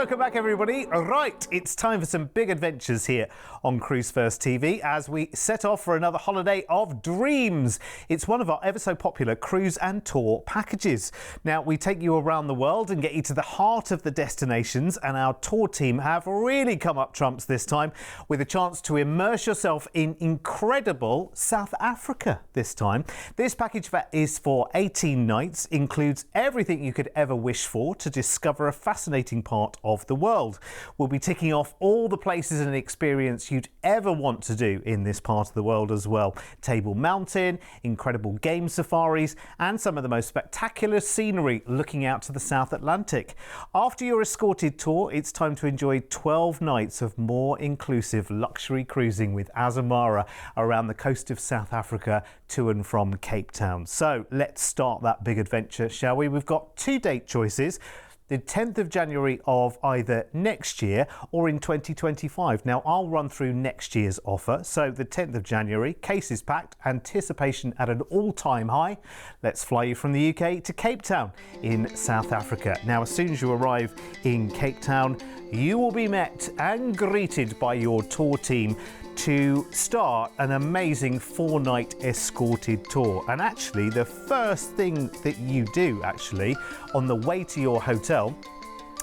welcome back everybody. Right, it's time for some big adventures here on Cruise1st TV as we set off for another holiday of dreams. It's one of our ever so popular cruise and tour packages. Now, we take you around the world and get you to the heart of the destinations, and our tour team have really come up trumps this time with a chance to immerse yourself in incredible South Africa this time. This package is for 18 nights, includes everything you could ever wish for to discover a fascinating part of the world. We'll be ticking off all the places and experience you'd ever want to do in this part of the world as well. Table Mountain, incredible game safaris, and some of the most spectacular scenery looking out to the South Atlantic. After your escorted tour, it's time to enjoy 12 nights of more inclusive luxury cruising with Azamara around the coast of South Africa to and from Cape Town. So let's start that big adventure, shall we? We've got two date choices. The 10th of January of either next year or in 2025. Now, I'll run through next year's offer. So the 10th of January, cases packed, anticipation at an all-time high. Let's fly you from the UK to Cape Town in South Africa. Now, as soon as you arrive in Cape Town, you will be met and greeted by your tour team to start an amazing 4-night escorted tour. And actually, the first thing that you do on the way to your hotel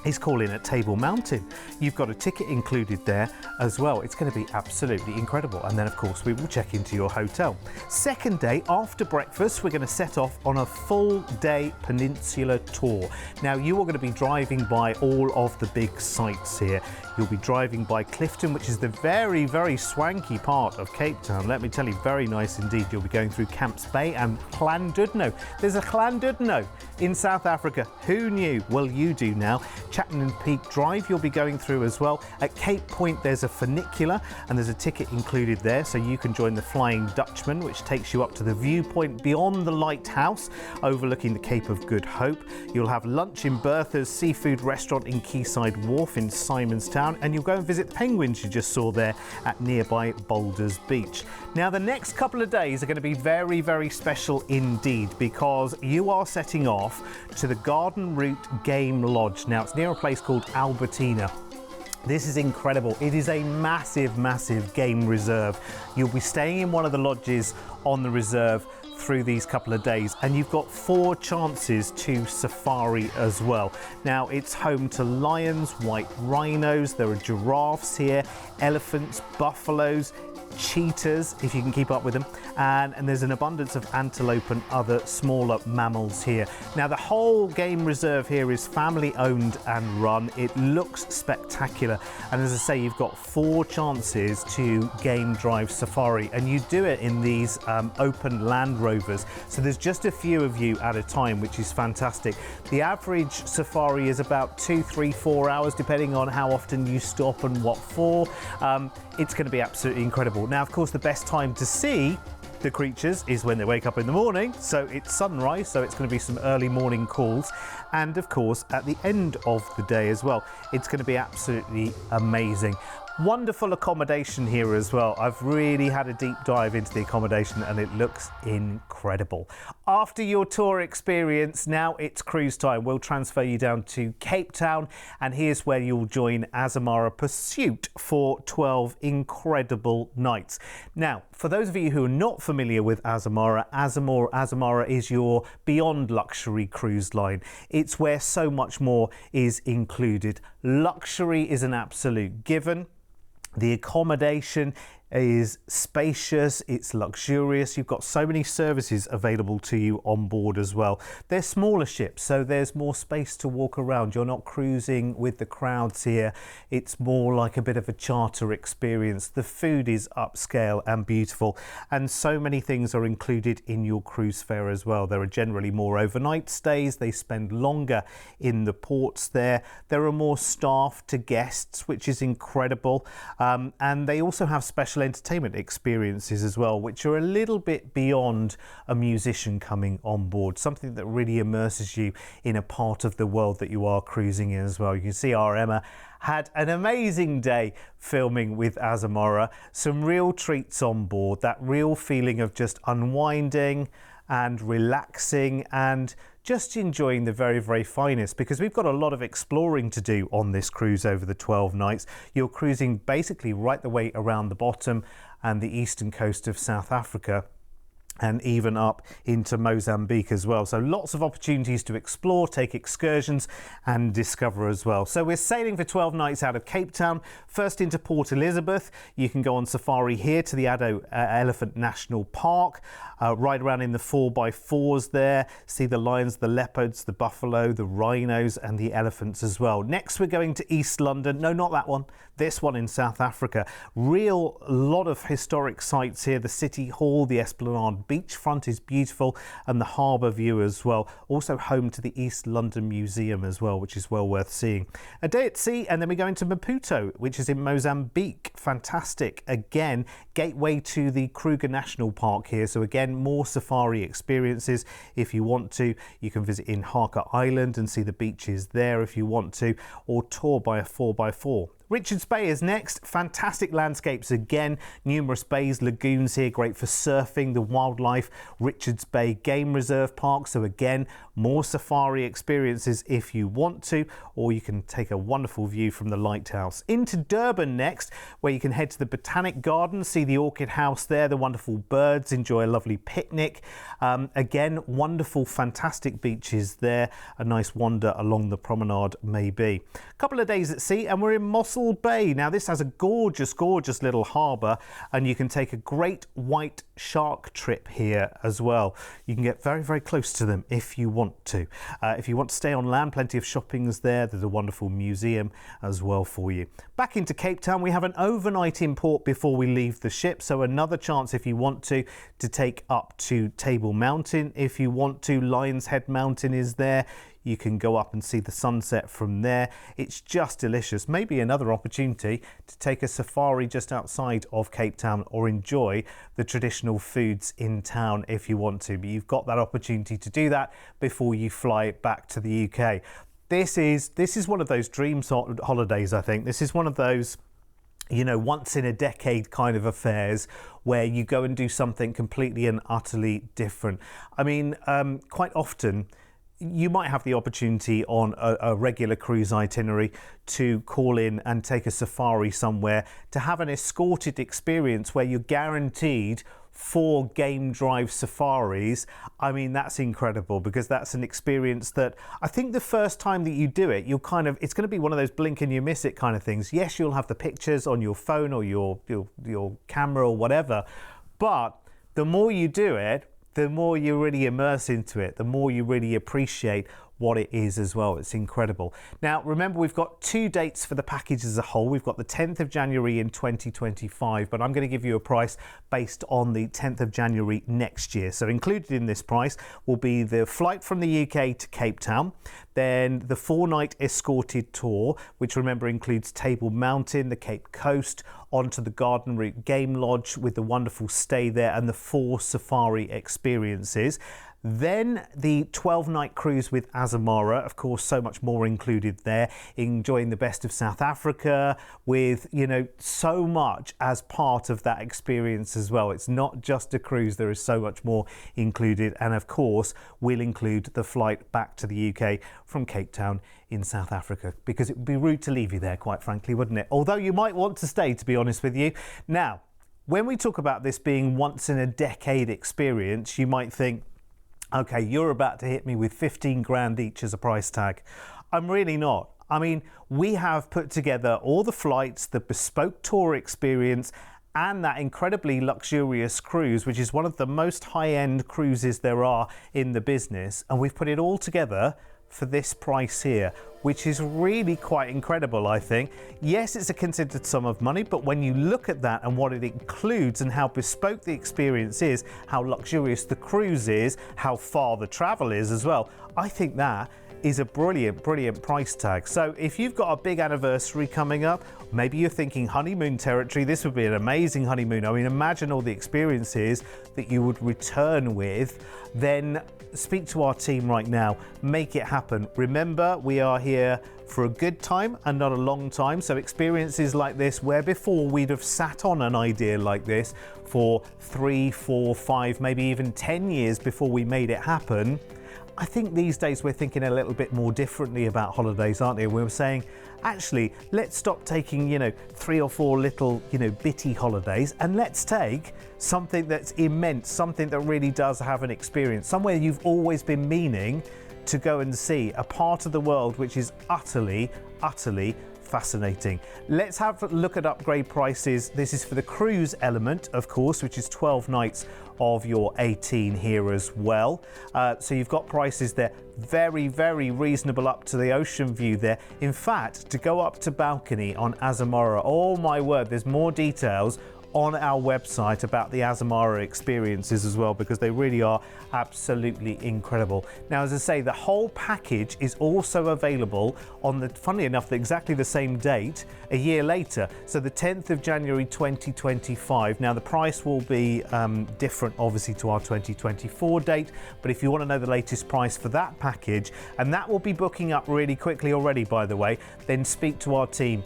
is call in at Table Mountain. You've got a ticket included there as well. It's going to be absolutely incredible. And then, of course, we will check into your hotel. Second day, after breakfast, we're going to set off on a full-day peninsula tour. Now, you are going to be driving by all of the big sites here. You'll be driving by Clifton, which is the very, very swanky part of Cape Town. Let me tell you, very nice indeed. You'll be going through Camps Bay and Llandudno. There's a Llandudno in South Africa. Who knew? Well, you do now. Chapman Peak Drive you'll be going through as well. At Cape Point there's a funicular and there's a ticket included there, so you can join the Flying Dutchman, which takes you up to the viewpoint beyond the lighthouse overlooking the Cape of Good Hope. You'll have lunch in Bertha's seafood restaurant in Quayside Wharf in Simonstown, and you'll go and visit the penguins you just saw there at nearby Boulders Beach. Now, the next couple of days are going to be very, very special indeed, because you are setting off to the Garden Route Game Lodge. Now, it's near a place called Albertina. This is incredible. It is a massive, massive game reserve. You'll be staying in one of the lodges on the reserve through these couple of days, and you've got 4 chances to safari as well. Now, it's home to lions, white rhinos, there are giraffes here, elephants, buffaloes, cheetahs, if you can keep up with them, and there's an abundance of antelope and other smaller mammals here. Now, the whole game reserve here is family owned and run. It looks spectacular, and as I say, you've got 4 chances to game drive safari, and you do it in these open Land Rovers, so there's just a few of you at a time, which is fantastic. The average safari is about 2, 3, 4 hours depending on how often you stop and what for. It's going to be absolutely incredible. Now, of course, the best time to see the creatures is when they wake up in the morning, so it's sunrise, so it's going to be some early morning calls, and of course at the end of the day as well. It's going to be absolutely amazing. Wonderful accommodation here as well. I've really had a deep dive into the accommodation and it looks incredible. After your tour experience, now it's cruise time. We'll transfer you down to Cape Town, and here's where you'll join Azamara Pursuit for 12 incredible nights. Now, for those of you who are not familiar with Azamara is your beyond luxury cruise line. It's where so much more is included. Luxury is an absolute given. The accommodation is spacious, it's luxurious, you've got so many services available to you on board as well. They're smaller ships, so there's more space to walk around. You're not cruising with the crowds here. It's more like a bit of a charter experience. The food is upscale and beautiful, and so many things are included in your cruise fare as well. There are generally more overnight stays. They spend longer in the ports there. There are more staff to guests, which is incredible, and they also have special entertainment experiences as well, which are a little bit beyond a musician coming on board, something that really immerses you in a part of the world that you are cruising in as well. You can see our Emma had an amazing day filming with Azamara, some real treats on board, that real feeling of just unwinding and relaxing and just enjoying the very, very finest, because we've got a lot of exploring to do on this cruise over the 12 nights. You're cruising basically right the way around the bottom and the eastern coast of South Africa, and even up into Mozambique as well. So lots of opportunities to explore, take excursions and discover as well. So we're sailing for 12 nights out of Cape Town, first into Port Elizabeth. You can go on safari here to the Addo Elephant National Park, ride around in the 4x4s there, see the lions, the leopards, the buffalo, the rhinos and the elephants as well. Next we're going to East London. No, not that one. This one in South Africa. Real lot of historic sites here. The City Hall, the Esplanade beachfront is beautiful, and the harbour view as well. Also home to the East London Museum as well, which is well worth seeing. A day at sea, and then we go into Maputo, which is in Mozambique. Fantastic. Again, gateway to the Kruger National Park here. So again, more safari experiences if you want to. You can visit in Haka Island and see the beaches there if you want to, or tour by a 4x4. Richards Bay is next. Fantastic landscapes again. Numerous bays, lagoons here, great for surfing. The wildlife, Richards Bay Game Reserve Park. So again, more safari experiences if you want to, or you can take a wonderful view from the lighthouse. Into Durban next, where you can head to the Botanic Garden, see the Orchid House there, the wonderful birds, enjoy a lovely picnic. Again, wonderful, fantastic beaches there. A nice wander along the promenade maybe. A couple of days at sea and we're in Mossel Bay. Now this has a gorgeous, gorgeous little harbour, and you can take a great white shark trip here as well. You can get very, very close to them if you want to. If you want to stay on land, plenty of shoppings there. There's a wonderful museum as well for you. Back into Cape Town, we have an overnight in port before we leave the ship, so another chance if you want to take up to Table Mountain. If you want to, Lion's Head Mountain is there. You can go up and see the sunset from there. It's just delicious. Maybe another opportunity to take a safari just outside of Cape Town, or enjoy the traditional foods in town if you want to. But you've got that opportunity to do that before you fly back to the UK. This is one of those dreams holidays, I think. This is one of those, you know, once in a decade kind of affairs where you go and do something completely and utterly different. I mean, quite often you might have the opportunity on a regular cruise itinerary to call in and take a safari somewhere, to have an escorted experience where you're guaranteed 4 game drive safaris. I mean, that's incredible, because that's an experience that I think the first time that you do it, it's going to be one of those blink and you miss it kind of things. Yes, you'll have the pictures on your phone or your camera or whatever, but the more you do it, the more you really immerse into it, the more you really appreciate what it is as well. It's incredible. Now, remember, we've got 2 dates for the package as a whole. We've got the 10th of January in 2025, but I'm going to give you a price based on the 10th of January next year. So included in this price will be the flight from the UK to Cape Town, then the 4-night escorted tour, which remember includes Table Mountain, the Cape Coast, onto the Garden Route Game Lodge with the wonderful stay there, and the 4 safari experiences. Then the 12-night cruise with Azamara, of course, so much more included there, enjoying the best of South Africa with, you know, so much as part of that experience as well. It's not just a cruise, there is so much more included. And of course, we'll include the flight back to the UK from Cape Town in South Africa, because it would be rude to leave you there, quite frankly, wouldn't it? Although you might want to stay, to be honest with you. Now, when we talk about this being once in a decade experience, you might think, okay, you're about to hit me with 15 grand each as a price tag. I'm really not. I mean, we have put together all the flights, the bespoke tour experience, and that incredibly luxurious cruise, which is one of the most high-end cruises there are in the business. And we've put it all together for this price here, which is really quite incredible, I think. Yes, it's a considered sum of money, but when you look at that and what it includes and how bespoke the experience is, how luxurious the cruise is, how far the travel is as well, I think that is a brilliant, brilliant price tag. So if you've got a big anniversary coming up, maybe you're thinking honeymoon territory, this would be an amazing honeymoon. I mean, imagine all the experiences that you would return with. Then speak to our team right now, make it happen. Remember, we are here for a good time and not a long time. So experiences like this, where before we'd have sat on an idea like this for 3, 4, 5, maybe even 10 years before we made it happen. I think these days we're thinking a little bit more differently about holidays, aren't we? We're saying, actually, let's stop taking, 3 or 4 little, bitty holidays, and let's take something that's immense, something that really does have an experience, somewhere you've always been meaning to go and see, a part of the world which is utterly, utterly fascinating. Let's have a look at upgrade prices. This is for the cruise element, of course, which is 12 nights of your 18 here as well. So you've got prices there, very, very reasonable up to the ocean view there. In fact, to go up to balcony on Azamara, oh my word, there's more details on our website about the Azamara experiences as well, because they really are absolutely incredible. Now, as I say, the whole package is also available on funnily enough, exactly the same date a year later, so the 10th of January 2025. Now, the price will be different, obviously, to our 2024 date, but if you want to know the latest price for that package, and that will be booking up really quickly already, by the way, then speak to our team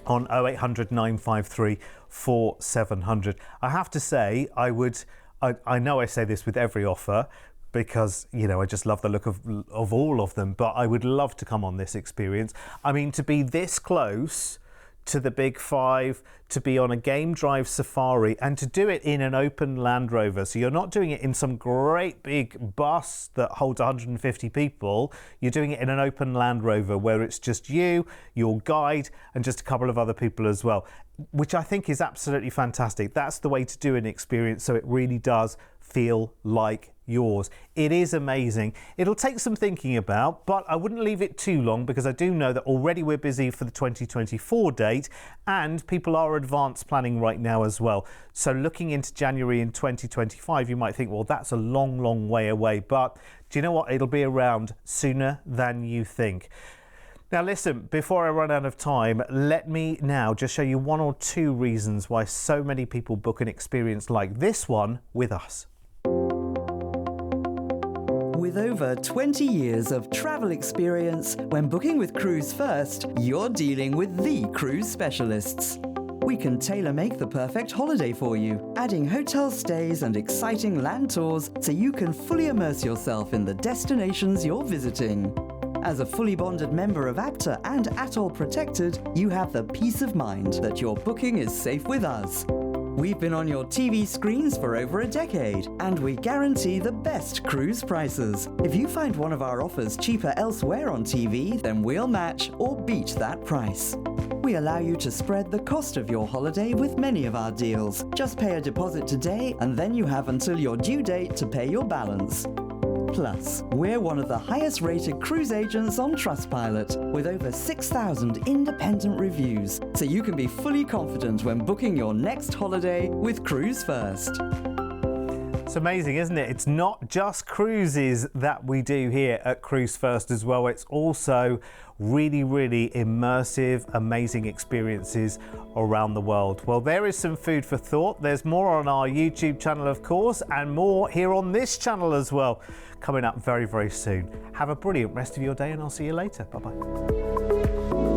on 0800 953 4700. I have to say, I know I say this with every offer because, I just love the look of all of them, but I would love to come on this experience. I mean, to be this close to the Big Five, to be on a game drive safari, and to do it in an open Land Rover. So you're not doing it in some great big bus that holds 150 people. You're doing it in an open Land Rover where it's just you, your guide, and just a couple of other people as well, which I think is absolutely fantastic. That's the way to do an experience, so it really does feel like yours. It is amazing. It'll take some thinking about, but I wouldn't leave it too long, because I do know that already we're busy for the 2024 date, and people are advanced planning right now as well. So looking into January in 2025, you might think, well, that's a long, long way away. But do you know what? It'll be around sooner than you think. Now listen, before I run out of time, let me now just show you 1 or 2 reasons why so many people book an experience like this one with us. With over 20 years of travel experience, when booking with Cruise1st, you're dealing with the cruise specialists. We can tailor-make the perfect holiday for you, adding hotel stays and exciting land tours so you can fully immerse yourself in the destinations you're visiting. As a fully bonded member of APTA and Atoll Protected, you have the peace of mind that your booking is safe with us. We've been on your TV screens for over a decade, and we guarantee the best cruise prices. If you find one of our offers cheaper elsewhere on TV, then we'll match or beat that price. We allow you to spread the cost of your holiday with many of our deals. Just pay a deposit today, and then you have until your due date to pay your balance. Plus, we're one of the highest rated cruise agents on Trustpilot, with over 6,000 independent reviews, so you can be fully confident when booking your next holiday with Cruise1st. It's amazing, isn't it? It's not just cruises that we do here at Cruise1st as well. It's also really, really immersive, amazing experiences around the world. Well, there is some food for thought. There's more on our YouTube channel, of course, and more here on this channel as well, coming up very, very soon. Have a brilliant rest of your day, and I'll see you later. Bye-bye.